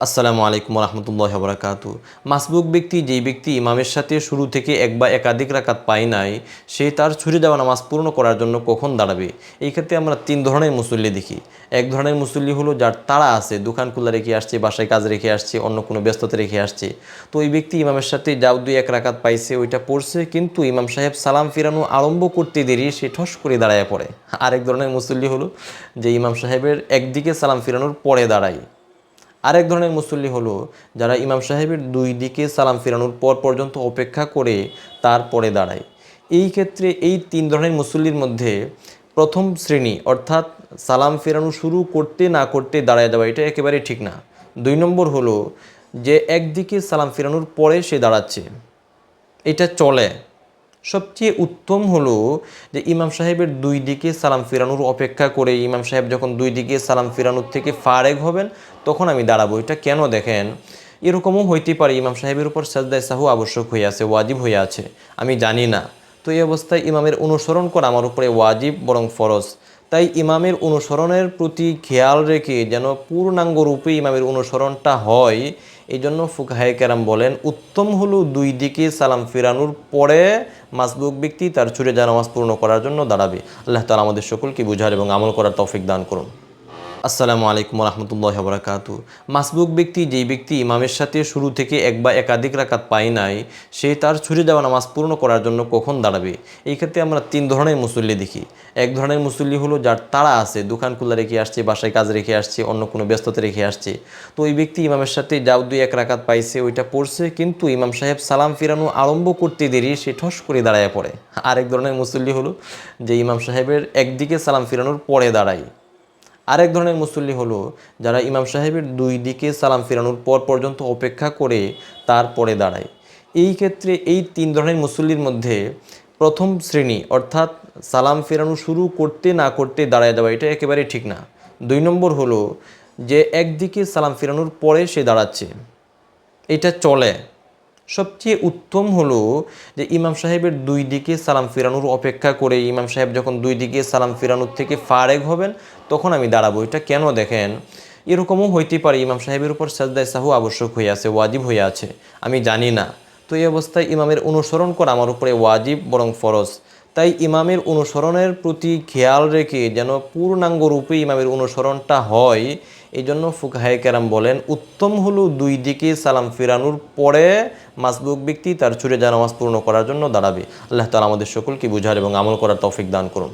আসসালামু আলাইকুম রহমতুল্লাহ বরকাতু। মাসবুক ব্যক্তি যেই ব্যক্তি ইমামের সাথে শুরু থেকে এক বা একাধিক রাকাত পায় নাই, সে তার ছুটে যাওয়া নামাজ পূর্ণ করার জন্য কখন দাঁড়াবে? এই ক্ষেত্রে আমরা তিন ধরনের মুসল্লি দেখি। এক ধরনের মুসল্লি হলো যার তাড়া আছে, দোকান খোলা রেখে আসছে, বাসায় কাজ রেখে আসছে, অন্য কোনো ব্যস্ততা রেখে আসছে। তো ওই ব্যক্তি ইমামের সাথে যাও দুই এক রাকাত পাইছে, ওইটা পড়ছে, কিন্তু ইমাম সাহেব সালাম ফিরানো আরম্ভ করতে দেরি সে ঠস করে দাঁড়ায় পড়ে। আরেক ধরনের মুসল্লি হলো যে ইমাম সাহেবের একদিকে সালাম ফিরানোর পরে দাঁড়ায়। আরেক ধরনের মুসল্লি হলো যারা ইমাম সাহেবের দুই দিকে সালাম ফিরানোর পর পর্যন্ত অপেক্ষা করে তারপরে দাঁড়ায়। এই ক্ষেত্রে এই তিন ধরনের মুসল্লির মধ্যে প্রথম শ্রেণী অর্থাৎ সালাম ফেরানো শুরু করতে না করতে দাঁড়ায় যাওয়া, এটা একেবারেই ঠিক না। দুই নম্বর হলো যে একদিকে সালাম ফেরানোর পরে সে দাঁড়াচ্ছে, এটা চলে। সবচেয়ে উত্তম হলো যে ইমাম সাহেবের দুই দিকে সালাম ফিরানোর অপেক্ষা করে ইমাম সাহেব যখন দুই দিকে সালাম ফিরানোর থেকে ফারেক হবেন তখন আমি দাঁড়াবো। এটা কেন দেখেন, এরকমও হইতে পারে ইমাম সাহেবের উপর সাজদায় সাহু আবশ্যক হয়ে আছে, ওয়াজিব হয়ে আছে, আমি জানি না। তো এই অবস্থায় ইমামের অনুসরণ করা আমার উপরে ওয়াজিব বরং ফরজ। তাই ইমামের অনুসরণের প্রতি খেয়াল রেখে যেন পূর্ণাঙ্গ রূপে ইমামের অনুসরণটা হয়, এই জন্য ফুকাহায়ে কেরাম বলেন উত্তম হলো দুই দিকে সালাম ফিরানোর পরে মাসবুক ব্যক্তি তার ছুটে যাওয়া নামাজ পূর্ণ করার জন্য দাঁড়াবে। আল্লাহ তাআলা আমাদের সকলকে বুঝার এবং আমল করার তৌফিক দান করুন। আসসালামু আলাইকুম রহমতুল্লাহ বরকাতু। মাসবুক ব্যক্তি যেই ব্যক্তি ইমামের সাথে শুরু থেকে এক বা একাধিক রাকাত পায় নাই, সে তার ছুটে যাওয়া নামাজ পূর্ণ করার জন্য কখন দাঁড়াবে? এই ক্ষেত্রে আমরা তিন ধরনের মুসল্লি দেখি। এক ধরনের মুসল্লি হলো যার তাড়া আছে, দোকান খোলা রেখে আসছে, বাসায় কাজ রেখে আসছে, অন্য কোনো ব্যস্ততা রেখে আসছে। তো ওই ব্যক্তি ইমামের সাথে যাও দুই এক রাকাত পাইছে, ওইটা পড়ছে, কিন্তু ইমাম সাহেব সালাম ফিরানো আরম্ভ করতে দেরি সে ঠস করে দাঁড়ায় পড়ে। আরেক ধরনের মুসল্লি হলো যে ইমাম সাহেবের একদিকে সালাম ফিরানোর পরে দাঁড়ায়। আরেক ধরনের মুসল্লি হলো যারা ইমাম সাহেবের দুই দিকে সালাম ফিরানোর পর পর্যন্ত অপেক্ষা করে তারপরে দাঁড়ায়। এই ক্ষেত্রে এই তিন ধরনের মুসল্লির মধ্যে প্রথম শ্রেণী অর্থাৎ সালাম ফেরানো শুরু করতে না করতে দাঁড়ায় যাওয়া, এটা একেবারেই ঠিক না। দুই নম্বর হলো যে একদিকে সালাম ফেরানোর পরে সে দাঁড়াচ্ছে, এটা চলে। সবচেয়ে উত্তম হলো যে ইমাম সাহেবের দুই দিকে সালাম ফিরানোর অপেক্ষা করে ইমাম সাহেব যখন দুই দিকে সালাম ফিরানোর থেকে ফারেক হবেন তখন আমি দাঁড়াবো। এটা কেন দেখেন, এরকমও হইতে পারে ইমাম সাহেবের উপর সাজদায় সাহু আবশ্যক হয়ে আছে, ওয়াজিব হয়ে আছে, আমি জানি না। তো এই অবস্থায় ইমামের অনুসরণ করা আমার উপরে ওয়াজিব বরং ফরজ। তাই ইমামের অনুসরণের প্রতি খেয়াল রেখে যেন পূর্ণাঙ্গ রূপে ইমামের অনুসরণটা হয়, এই জন্য ফুকাহায়ে কেরাম বলেন উত্তম হলো দুই দিকে সালাম ফিরানোর পরে মাসবুক ব্যক্তি তার ছুটে যাওয়া নামাজ পূর্ণ করার জন্য দাঁড়াবে। আল্লাহ তাআলা আমাদের সকলকে বুঝার এবং আমল করার তৌফিক দান করুন।